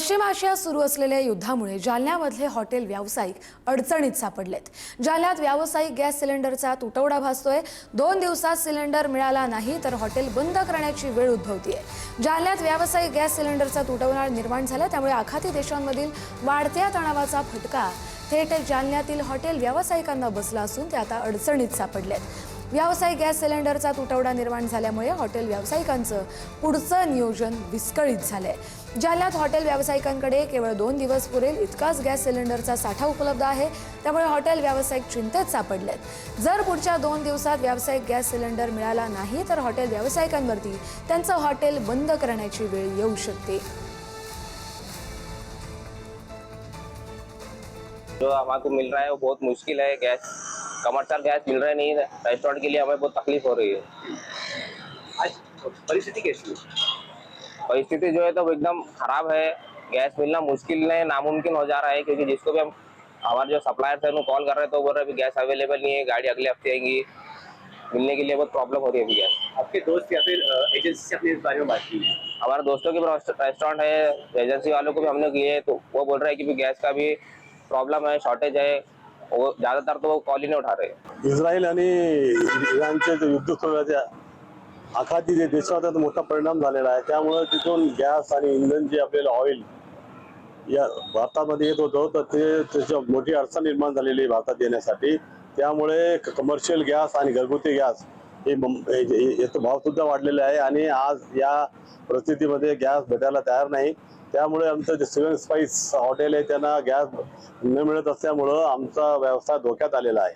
पश्चिम आशियात सुरू असलेल्या युद्धामुळे जालन्यामधले हॉटेल व्यावसायिक अडचणीत सापडलेत। जालन्यात व्यावसायिक गॅस सिलेंडरचा तुटवडा भासतोय। 2 दिवसात सिलेंडर मिळाला नाही तर हॉटेल बंद करण्याची वेळ उद्भवतीये। जालन्यात व्यावसायिक गॅस सिलेंडरचा तुटवडा निर्माण झाला, त्यामुळे आखाती देशांमधील वाढत्या तणावाचा फटका थेट जालन्यातील हॉटेल व्यावसायिकांना बसला असून ते आता अडचणीत सापडलेत। व्यावसायिक गॅस सिलेंडरचा तुटवडा निर्माण झाल्यामुळे हॉटेल व्यावसायिकांचं पुढचं नियोजन विस्कळीत झालंय। जालन्यात हॉटेल व्यावसायिकांकडे केवळ 2 दिवस पुरेल इतकाच गॅस सिलेंडरचा साठा उपलब्ध आहे, त्यामुळे हॉटेल व्यावसायिक चिंतेत सापडलेत। जर पुढच्या 2 दिवसात व्यावसायिक गॅस सिलेंडर मिळाला नाही तर हॉटेल व्यावसायिकांवरती त्यांचं हॉटेल बंद करण्याची वेळ येऊ शकते। जो हमारे मिल रहा है वो बहुत मुश्किल है। गैस कमर्शियल गैस मिल रहा नहीं है, रेस्टोरेंट के लिए हमें बहुत तकलीफ हो रही है। आज परिस्थिति कैसी है? परिस्थिति जो है तो एकदम खराब है। गैस मिलना मुश्किल नहीं, नामुमकिन हो जा रहा है, क्योंकि जिसको भी हम हमारे जो सप्लायर थे उनको कॉल कर रहे हैं तो बोल रहे हैं गैस अवेलेबल नहीं है, गाड़ी अगले हफ्ते आएंगी। मिलने के लिए बहुत प्रॉब्लम हो रही है अभी गैस। आपके दोस्त या फिर एजेंसी से अपने इस बारे में बात की? हमारे दोस्तों के भी रेस्टोरेंट है, एजेंसी वालों को भी हमने किए तो वो बोल रहे हैं कि गैस का भी प्रॉब्लम है, शॉर्टेज है। वो ज़्यादातर तो वो कॉल ही नहीं उठा रहे। इस्रायल आणि इराणचे युद्ध सुरू आहे, आखाती देशात मोठा परिणाम झालेला आहे। त्यामुळे तिथून गॅस आणि इंधन जे आपल्याला ऑइल या भारतामध्ये येत होतं तर त्याची मोठी अडचण निर्माण झालेली आहे भारतात येण्यासाठी। त्यामुळे कमर्शियल गॅस आणि घरगुती गॅस याचा भाव सुद्धा वाढलेला आहे आणि आज या परिस्थितीमध्ये गॅस भेटायला तयार नाही। त्यामुळे आमचं जे 7 स्पाइस हॉटेल आहे त्यांना गॅस न मिळत असल्यामुळं आमचा व्यवसाय धोक्यात आलेला आहे।